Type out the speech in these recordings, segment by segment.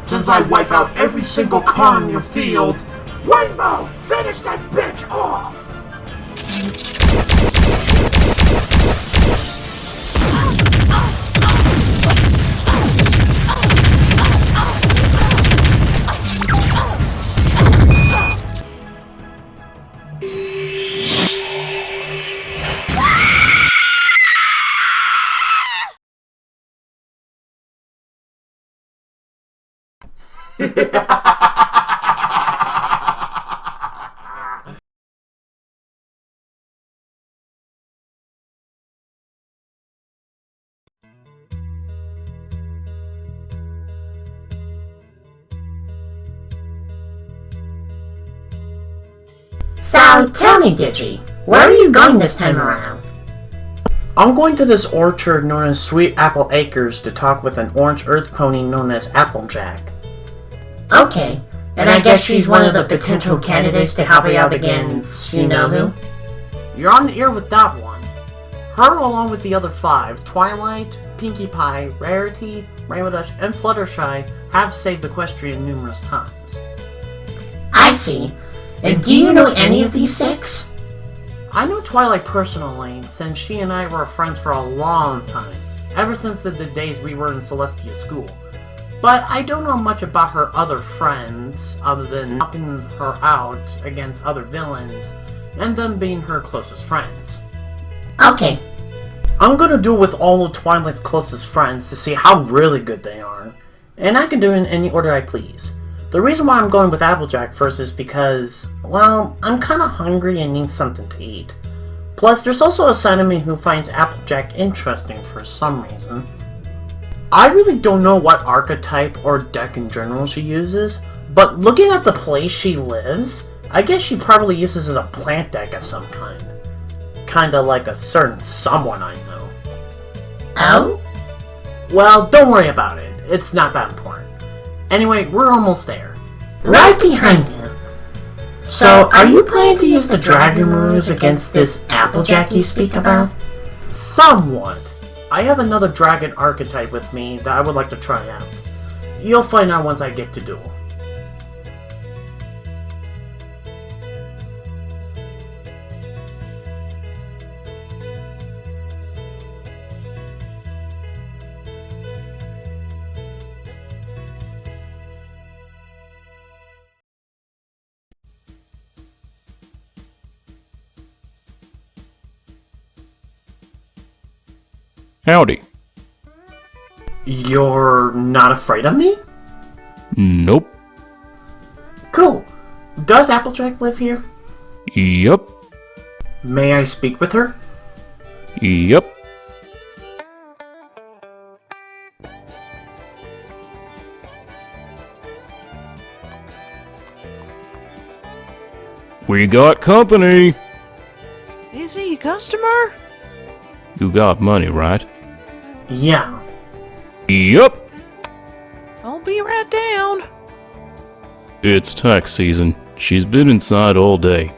since I wipe out every single car in your field. Rainbow, finish that bitch off! So, tell me, Digi, where are you going this time around? I'm going to this orchard known as Sweet Apple Acres to talk with an orange earth pony known as Applejack. Okay, and I guess she's one of the potential candidates to help me out against you-know-who? You're on the ear with that one. Her, along with the other 5, Twilight, Pinkie Pie, Rarity, Rainbow Dash, and Fluttershy, have saved Equestria numerous times. I see. And do you know any of these 6? I know Twilight personally, since she and I were friends for a long time, ever since the days we were in Celestia School. But I don't know much about her other friends, other than helping her out against other villains, and them being her closest friends. Okay. I'm gonna duel with all of Twilight's closest friends to see how really good they are, and I can do it in any order I please. The reason why I'm going with Applejack first is because, well, I'm kinda hungry and need something to eat. Plus, there's also a side of me who finds Applejack interesting for some reason. I really don't know what archetype or deck in general she uses, but looking at the place she lives, I guess she probably uses a plant deck of some kind. Kinda like a certain someone I know. Oh? Well, don't worry about it. It's not that important. Anyway, we're almost there. Right behind you. So, are you planning to use the Dragon Ruse against this Applejack you speak about? Somewhat. I have another dragon archetype with me that I would like to try out. You'll find out once I get to duel. Howdy. You're not afraid of me? Nope. Cool. Does Applejack live here? Yup. May I speak with her? Yup. We got company. Is he a customer? You got money, right? Yeah. Yup. I'll be right down. It's tax season. She's been inside all day.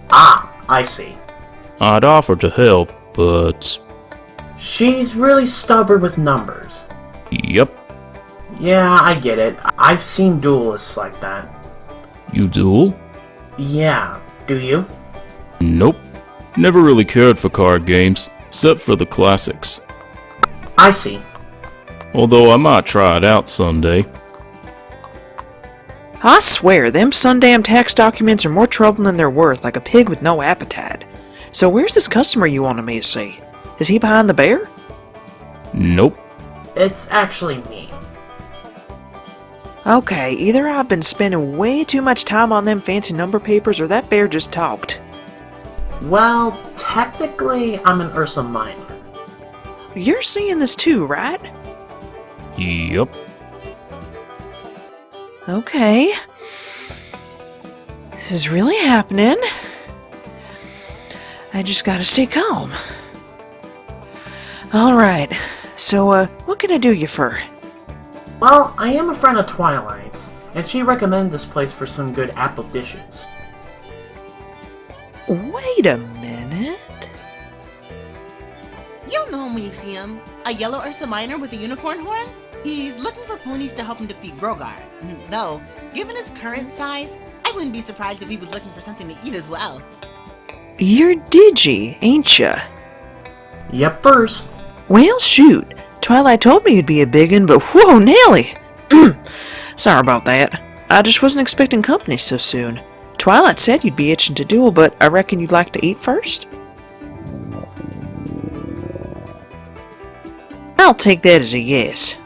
Ah, I see. I'd offer to help, but... She's really stubborn with numbers. Yup. Yeah, I get it. I've seen duelists like that. You duel? Yeah. Do you? Nope. Never really cared for card games, except for the classics. I see. Although I might try it out someday. I swear, them sundamn tax documents are more trouble than they're worth, like a pig with no appetite. So where's this customer you wanted me to see? Is he behind the bear? Nope. It's actually me. Okay, either I've been spending way too much time on them fancy number papers, or that bear just talked. Well, technically, I'm an Ursa Minor. You're seeing this too, right? Yup. Okay. This is really happening. I just gotta stay calm. Alright, so, what can I do you for? Well, I am a friend of Twilight's, and she recommended this place for some good apple dishes. Wait a minute. You'll know him when you see him. A yellow Ursa Minor with a unicorn horn? He's looking for ponies to help him defeat Grogar. Though, given his current size, I wouldn't be surprised if he was looking for something to eat as well. You're Digi, ain't ya? Yepers. Well, shoot. Twilight told me you'd be a biggin', but whoa, Nelly! Sorry about that. I just wasn't expecting company so soon. Twilight said you'd be itching to duel, but I reckon you'd like to eat first? I'll take that as a yes.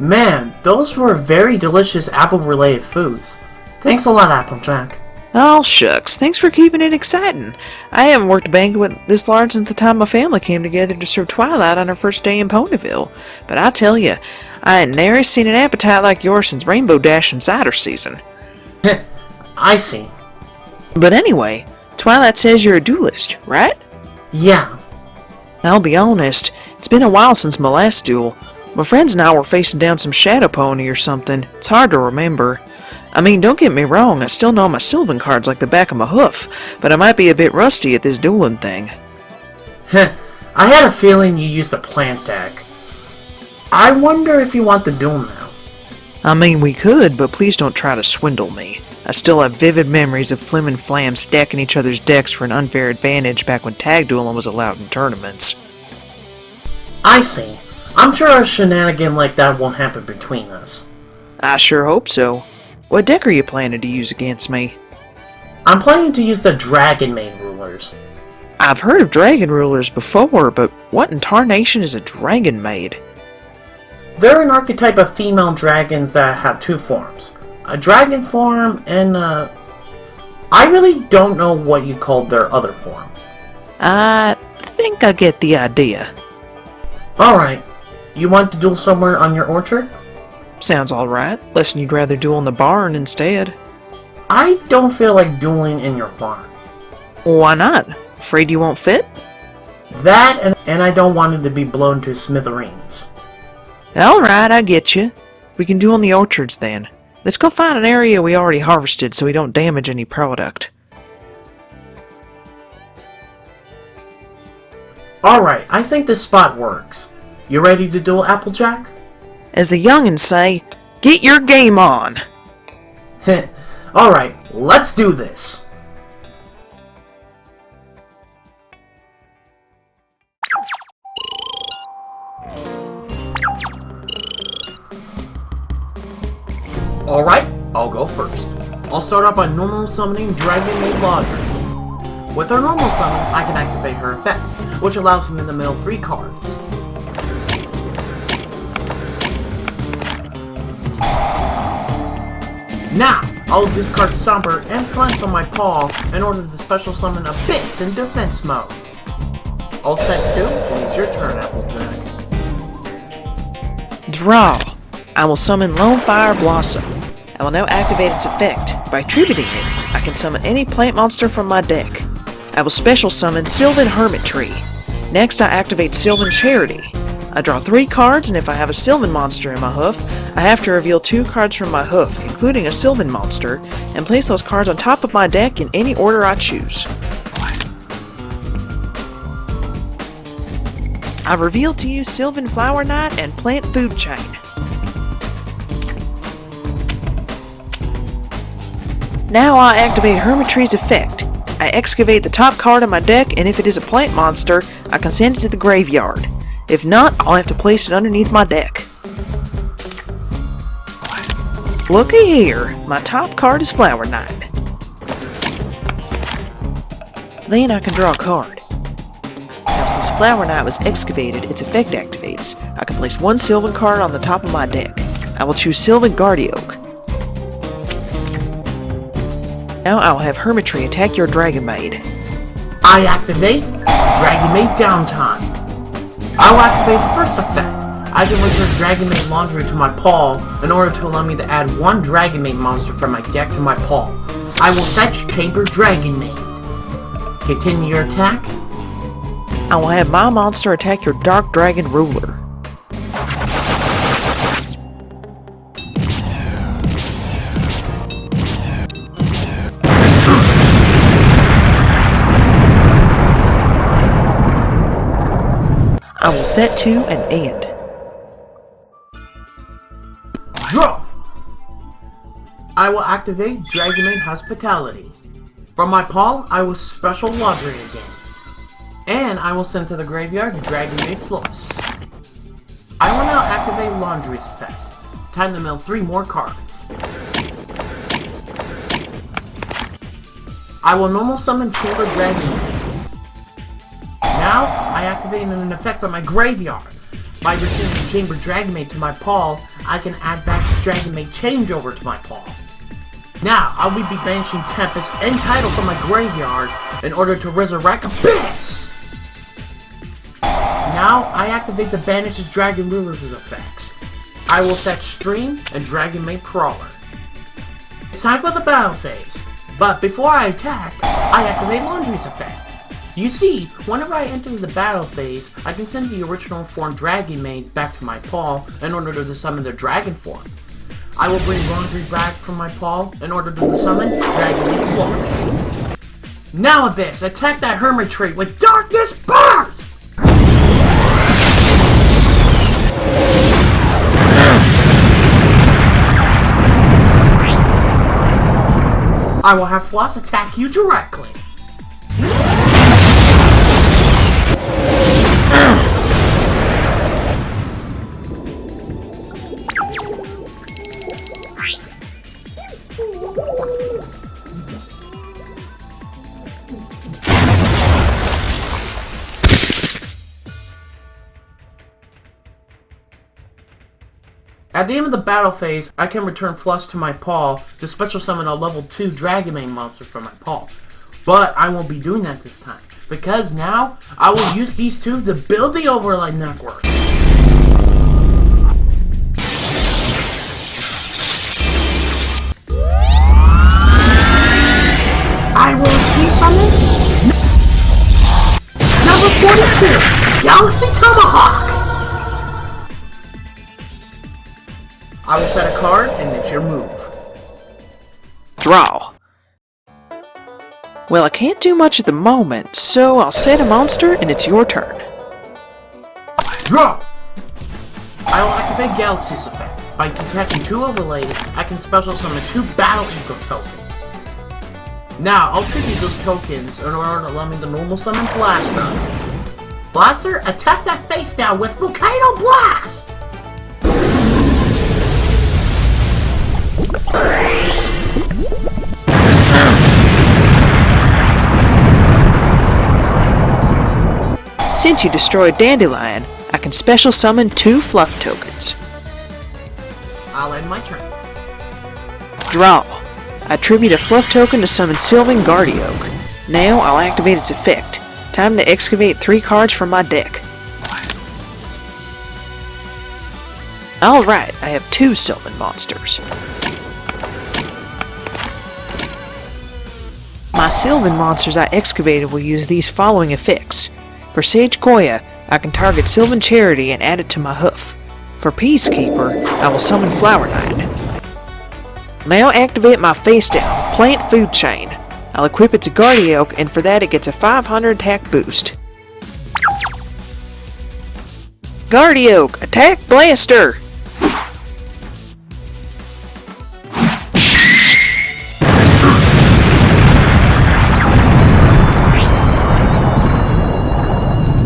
Man, those were very delicious apple-related foods. Thanks a lot, Applejack. Oh, shucks. Thanks for keeping it exciting. I haven't worked a banquet this large since the time my family came together to serve Twilight on her first day in Ponyville. But I tell you, I ain't nary seen an appetite like yours since Rainbow Dash and cider season. I see. But anyway, Twilight says you're a duelist, right? Yeah. I'll be honest, it's been a while since my last duel. My friends and I were facing down some shadow pony or something. It's hard to remember. I mean, don't get me wrong, I still know my Sylvan cards like the back of my hoof, but I might be a bit rusty at this dueling thing. I had a feeling you used the plant deck. I wonder if you want the duel now. I mean, we could, but please don't try to swindle me. I still have vivid memories of Flim and Flam stacking each other's decks for an unfair advantage back when tag dueling was allowed in tournaments. I see. I'm sure a shenanigan like that won't happen between us. I sure hope so. What deck are you planning to use against me? I'm planning to use the Dragon Maid Rulers. I've heard of Dragon Rulers before, but what in tarnation is a Dragon Maid? They're an archetype of female dragons that have two forms. A dragon form and I really don't know what you called their other form. I think I get the idea. Alright. You want to duel somewhere on your orchard? Sounds alright, less than you'd rather duel in the barn instead. I don't feel like dueling in your barn. Why not? Afraid you won't fit? That and I don't want it to be blown to smithereens. Alright, I get you. We can duel in the orchards then. Let's go find an area we already harvested so we don't damage any product. Alright, I think this spot works. You ready to duel, Applejack? As the youngins say, get your game on! Alright, let's do this. Alright, I'll go first. I'll start off by normal summoning Dragon Maid Laundry. With her normal summon, I can activate her effect, which allows me in the middle 3 cards. Now, I'll discard Somber and Flint from my paw in order to special summon Abyss in defense mode. All set 2, and it's your turn, Applejack. Draw. I will summon Lone Fire Blossom. I will now activate its effect. By attributing it, I can summon any plant monster from my deck. I will special summon Sylvan Hermit Tree. Next, I activate Sylvan Charity. I draw 3 cards, and if I have a Sylvan monster in my hoof, I have to reveal 2 cards from my hoof, including a Sylvan monster, and place those cards on top of my deck in any order I choose. I've revealed to you Sylvan Flower Knight and Plant Food Chain. Now I activate Hermitry's effect. I excavate the top card on my deck, and if it is a plant monster, I can send it to the graveyard. If not, I'll have to place it underneath my deck. Looky here, my top card is Flower Knight. Then I can draw a card. Now since Flower Knight was excavated, its effect activates. I can place 1 Sylvan card on the top of my deck. I will choose Sylvan Guardioak. Now I will have Hermitry attack your Dragon Maid. I activate Dragon Maid Downtime. I will activate its first effect. I can return Dragon Maid Laundry to my paw in order to allow me to add 1 Dragon Maid monster from my deck to my paw. I will fetch Chamber Dragon Maid. Continue your attack. I will have my monster attack your Dark Dragon Ruler. I will set to an end. Draw! I will activate Dragonmane Hospitality. From my paw, I will special laundry again. And I will send to the graveyard Dragonmane Floss. I will now activate Laundry's effect. Time to mill 3 more cards. I will normal summon Chamber Dragonmane. Now, I activate an effect from my graveyard. By returning Chamber Dragonmane to my paw, I can add back Dragonmane Changeover to my paw. Now, I will be banishing Tempest and Tidal from my graveyard in order to resurrect Abyss! Now, I activate the Banishes Dragon Rulers' effects. I will fetch Stream and Dragonmane Crawler. It's time for the battle phase, but before I attack, I activate Laundry's effect. You see, whenever I enter the battle phase, I can send the original form Dragonmanes back to my paw in order to summon their dragon forms. I will bring Laundry back from my paw in order to summon Dragonmane Floss. Now Abyss, attack that Hermit Tree with Darkness Burst! I will have Floss attack you directly. At the end of the battle phase, I can return Floss to my paw to special summon a level 2 Dragonmane monster from my paw. But I won't be doing that this time, because now I will use these two to build the overlay network. I will see summon number 42, Galaxy Tomahawk! I will set a card, and it's your move. Draw. Well, I can't do much at the moment, so I'll set a monster and it's your turn. Draw! I will activate Galaxy's effect. By detaching 2 overlays, I can special summon 2 Battle Eagle tokens. Now, I'll tribute those tokens in order to allow me to normal summon Blaster. Blaster, attack that face down with Volcano Blast! Since you destroyed Dandelion, I can special summon 2 Fluff tokens. I'll end my turn. Draw. I tribute a Fluff token to summon Sylvan Guardioak. Now I'll activate its effect. Time to excavate 3 cards from my deck. Alright, I have 2 Sylvan monsters. My Sylvan monsters I excavated will use these following effects. For Sage Koya, I can target Sylvan Charity and add it to my hoof. For Peacekeeper, I will summon Flower Knight. Now activate my face down, Plant Food Chain. I'll equip it to Guardioak, and for that it gets a 500 attack boost. Guardioak, attack Blaster!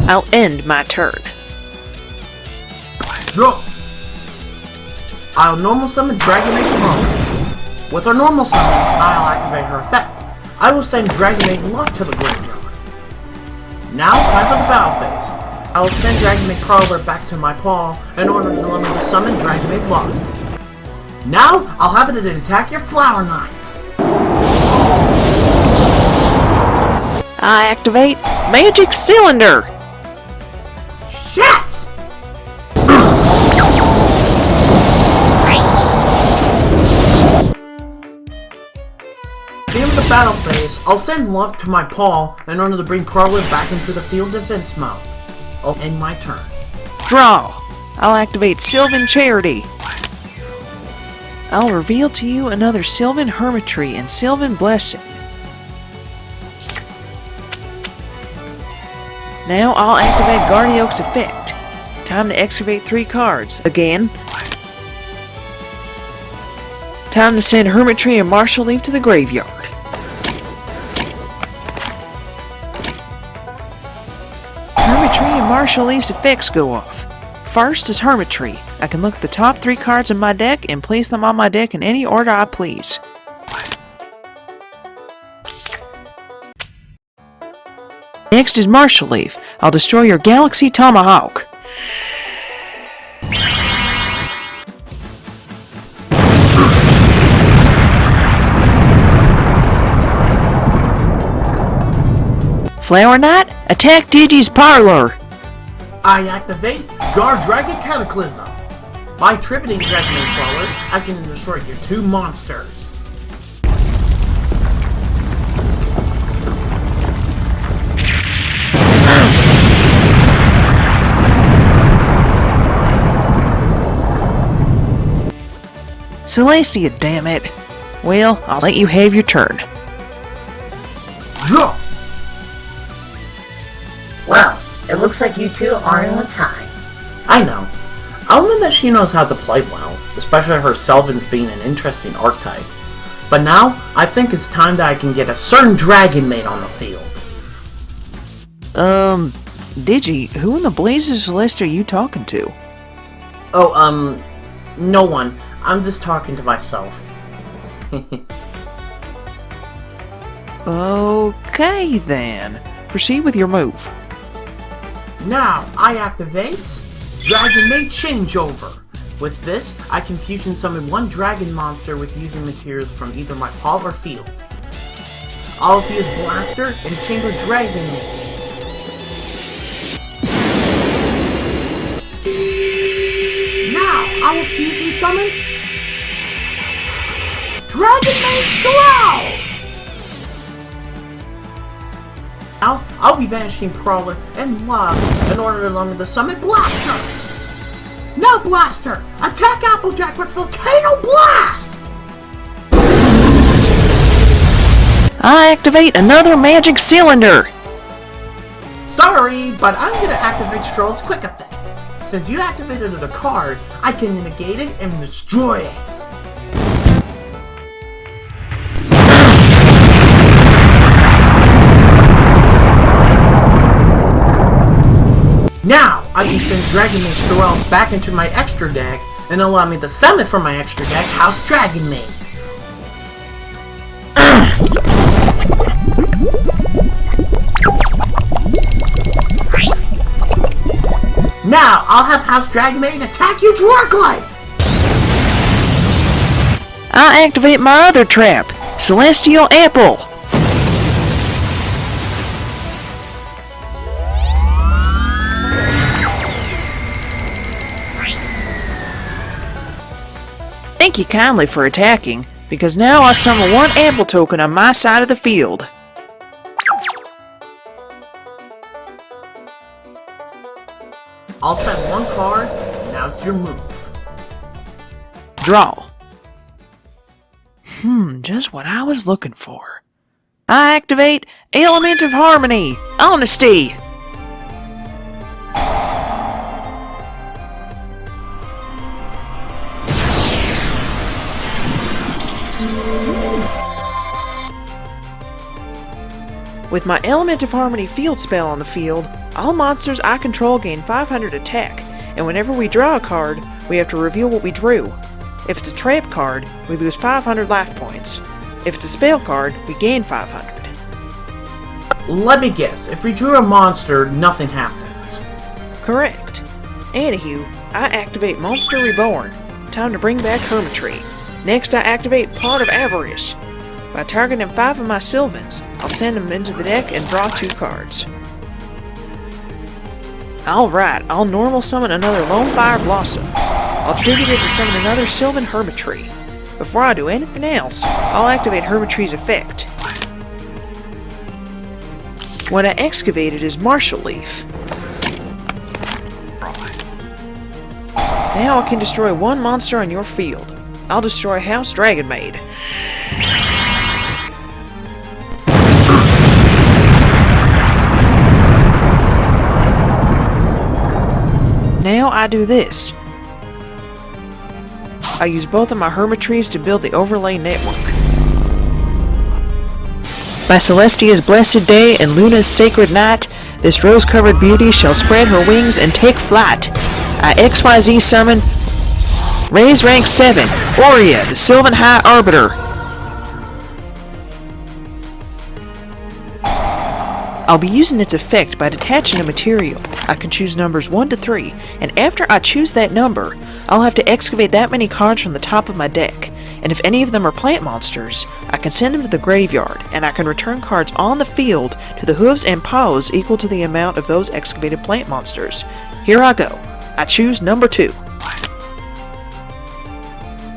I'll end my turn. Draw! I'll normal summon Dragonmane Crawler. With her normal summon, I'll activate her effect. I will send Dragonmane Loft to the graveyard. Now, time for the battle phase. I will send Dragonmane Crawler back to my paw in order to allow me to summon Dragonmane Loft. Now, I'll have it attack your Flower Knight. I activate Magic Cylinder! Shit! At the end of the battle phase, I'll send Love to my paw in order to bring Crawler back into the field defense mode. I'll end my turn. Draw! I'll activate Sylvan Charity. I'll reveal to you another Sylvan Hermitry and Sylvan Blessing. Now I'll activate Guardioak's effect. Time to excavate 3 cards. Again. Time to send Hermitry and Martial Leaf to the graveyard. Hermitry and Martial Leaf's effects go off. First is Hermitry. I can look at the top 3 cards in my deck and place them on my deck in any order I please. Next is Martial Leaf. I'll destroy your Galaxy Tomahawk. Flower Knight, attack Digi's Parlor. I activate Guard Dragon Cataclysm. By tributing Dragon Crawlers, I can destroy your 2 monsters. Celestia, damn it. Well, I'll let you have your turn. Draw! Well, it looks like you two are in a tie. I know. I'll admit that she knows how to play well, especially her Selvins being an interesting archetype. But now, I think it's time that I can get a certain dragon made on the field. Digi, who in the blazes Celeste are you talking to? Oh, no one. I'm just talking to myself. Okay then. Proceed with your move. Now, I activate Dragon Maid Changeover. With this, I can fusion summon 1 dragon monster with using materials from either my paw or field. I'll fuse Blaster and Chamber Dragon Maid. Now, I will fusion summon Dragon Maid's Duel! Now, I'll be banishing Prowler and Love in order to allow me to summon Blaster! Now, Blaster! Attack Applejack with Volcano Blast! I activate another magic cylinder! Sorry, but I'm gonna activate Stroll's Quick Effect. Since you activated a card, I can negate it and destroy it. Now, I can send Dragon Maid Duels back into my extra deck and allow me to summon from my extra deck House Dragon Maid. Now, I'll have House Dragon Maid attack you directly! I activate my other trap, Celestial Apple! Thank you kindly for attacking, because now I summon 1 apple token on my side of the field. I'll set 1 card, now it's your move. Draw. Just what I was looking for. I activate Element of Harmony, Honesty. With my Element of Harmony field spell on the field, all monsters I control gain 500 attack, and whenever we draw a card, we have to reveal what we drew. If it's a trap card, we lose 500 life points. If it's a spell card, we gain 500. Let me guess, if we drew a monster, nothing happens. Correct. Anywho, I activate Monster Reborn. Time to bring back Hermitry. Next I activate Pot of Avarice. By targeting 5 of my Sylvans, I'll send them into the deck and draw 2 cards. Alright, I'll normal summon another Lone Fire Blossom. I'll tribute it to summon another Sylvan Hermitry. Before I do anything else, I'll activate Hermitry's effect. What I excavated is Martial Leaf. Now I can destroy 1 monster on your field. I'll destroy House Dragon Maid. Now now I do this. I use both of my hermitaries to build the overlay network. By Celestia's blessed day and Luna's sacred night, this rose-covered beauty shall spread her wings and take flight. I XYZ summon Raise Rank 7, Aurea, the Sylvan High Arbiter. I'll be using its effect by detaching a material. I can choose numbers 1 to 3, and after I choose that number, I'll have to excavate that many cards from the top of my deck, and if any of them are plant monsters, I can send them to the graveyard, and I can return cards on the field to the hooves and paws equal to the amount of those excavated plant monsters. Here I go. I choose number 2.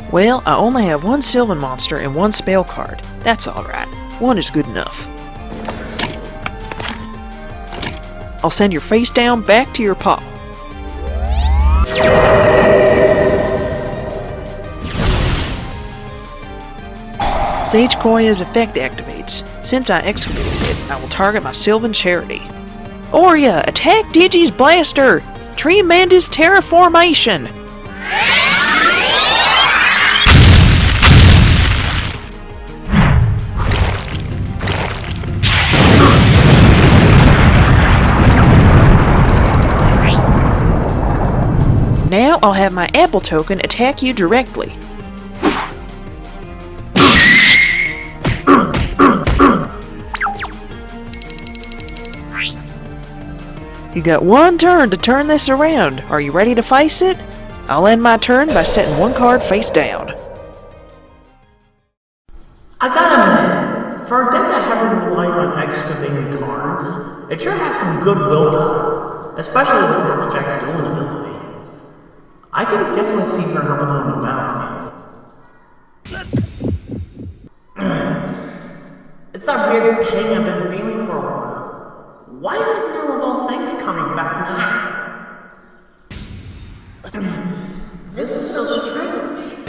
Well, I only have 1 Sylvan monster and 1 spell card. That's alright. 1 is good enough. I'll send your face down back to your paw. Sage Koya's effect activates. Since I excavated it, I will target my Sylvan Charity. Aurea, attack Digi's Blaster! Tremendous Terraformation! Now I'll have my Apple token attack you directly. You got 1 turn to turn this around. Are you ready to face it? I'll end my turn by setting 1 card face down. I gotta admit, for a deck that heavily relies on excavating cards, it sure has some good willpower, especially with Applejack's dueling ability. I can definitely see her helping on the battlefield. It's that weird pain I've been feeling for a while. Why is it now of all things coming back now? This is so strange.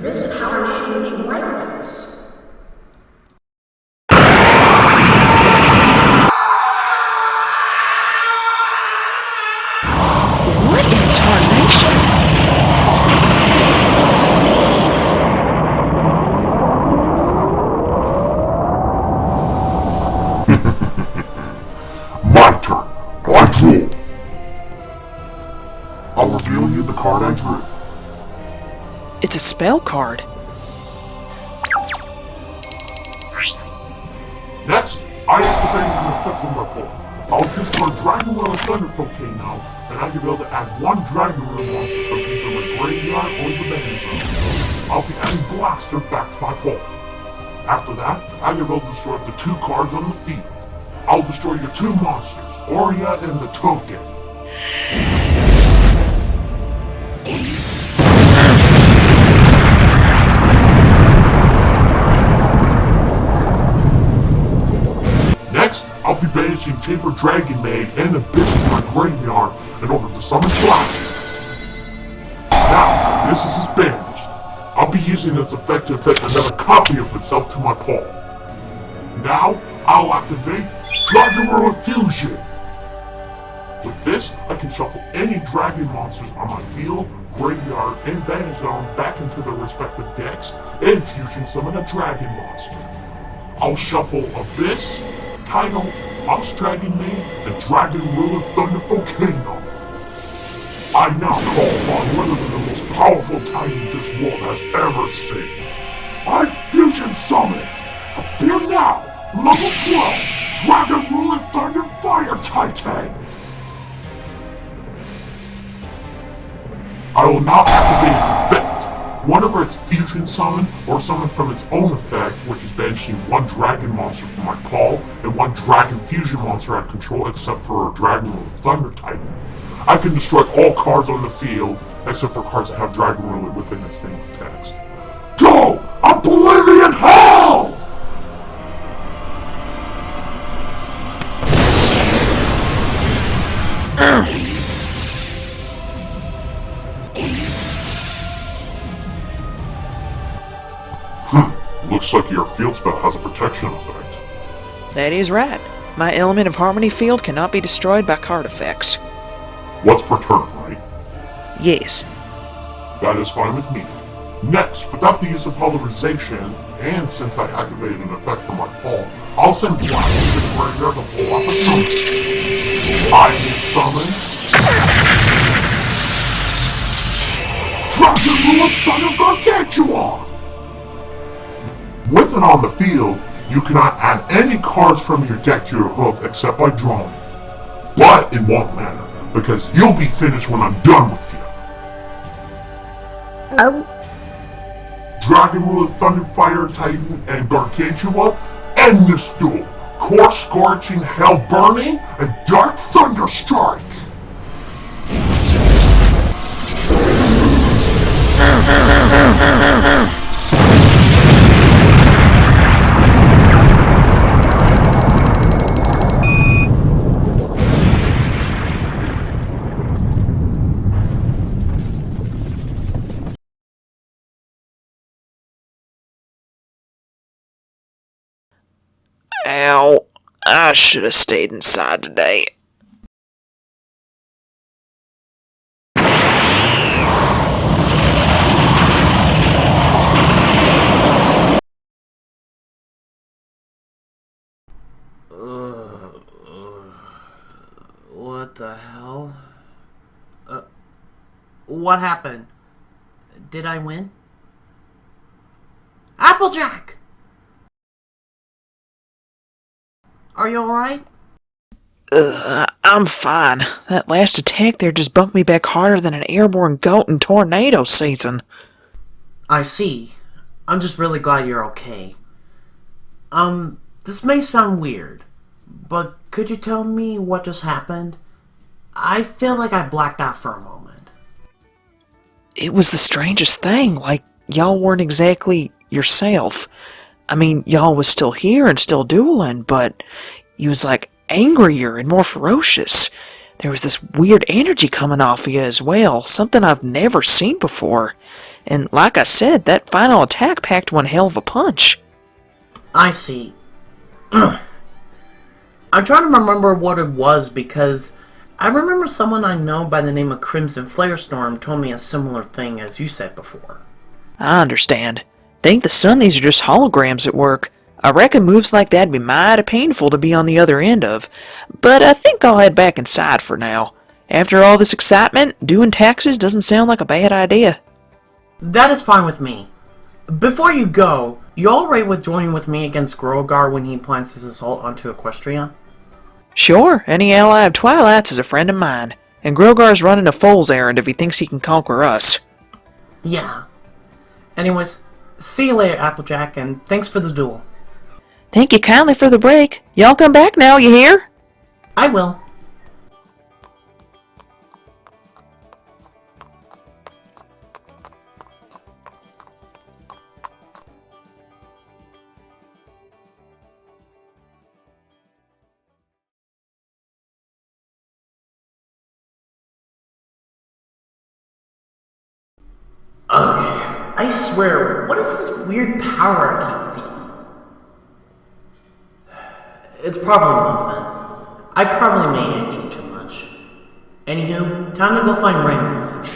This power shouldn't be like this. What in tarnation? My turn. I draw. I'll reveal you the card I drew. It's a spell card. Next, I activate the effect from my pull. I'll discard Dragon Will and Thunderfolk King now, and I can be able to add 1 Dragon Will monster from either my graveyard or the banner zone. I'll be adding Blaster back to my pull. After that, I can be able to destroy up to 2 cards on the field. I'll destroy your 2 monsters, Aurea and the Token. Next, I'll be banishing Chamber Dragon Maid and Abyss from my graveyard in order to summon Blaster. Now, this is banished. I'll be using its effect to affect another copy of itself to my paw. Now, I'll activate Dragon Roll Fusion. With this, I can shuffle any dragon monsters on my field, graveyard, and banner zone back into their respective decks, and fusion summon a dragon monster. I'll shuffle Abyss, Tidal, Mox Dragon Maid, and Dragon Ruler Thunderful Kingdom. I now call upon literally the most powerful Titan this world has ever seen. I fusion summon! Appear now! Level 12! Dragon Ruler Thunder Fire Titan! I will now activate its effect. Whenever it's fusion summon or summon from its own effect, which is banishing 1 dragon monster from my paw and 1 dragon fusion monster I control except for a Dragon Ruler Thunder Titan, I can destroy all cards on the field except for cards that have Dragon Ruler within its name of text. Go! Oblivion Hell! Looks like your field spell has a protection effect. That is right. My Element of Harmony field cannot be destroyed by card effects. What's per turn, right? Yes. That is fine with me. Next, without the use of polarization, and since I activated an effect from my paw, I'll send Black to the graveyard to pull off a summon. I will summon... Dragon Lord Thunder Gargantua! With it on the field, you cannot add any cards from your deck to your hoof except by drawing. But it won't matter, because you'll be finished when I'm done with you. Dragon Ruler Thunderfire Titan and Gargantua end this duel. Core Scorching, Hell Burning, and Dark Thunder Strike! Ow. I should have stayed inside today. What the hell? What happened? Did I win? Applejack! Are you alright? I'm fine. That last attack there just bumped me back harder than an airborne goat in tornado season. I see. I'm just really glad you're okay. This may sound weird, but could you tell me what just happened? I feel like I blacked out for a moment. It was the strangest thing, like y'all weren't exactly yourself. I mean, y'all was still here and still dueling, but you was like angrier and more ferocious. There was this weird energy coming off of you as well, something I've never seen before. And like I said, that final attack packed one hell of a punch. I see. I'm trying to remember what it was because I remember someone I know by the name of Crimson Flarestorm told me a similar thing as you said before. I understand. Think the Sunnies are just holograms at work. I reckon moves like that'd be mighty painful to be on the other end of. But I think I'll head back inside for now. After all this excitement, doing taxes doesn't sound like a bad idea. That is fine with me. Before you go, you alright with joining with me against Grogar when he plans his assault onto Equestria? Sure, any ally of Twilight's is a friend of mine. And Grogar's running a fool's errand if he thinks he can conquer us. Yeah. Anyways, see you later, Applejack, and thanks for the duel. Thank you kindly for the break. Y'all come back now, you hear? I will. I swear, what is this weird power I keep feeling? It's probably nothing. I probably may have eaten too much. Anywho, time to go find Raymond lunch.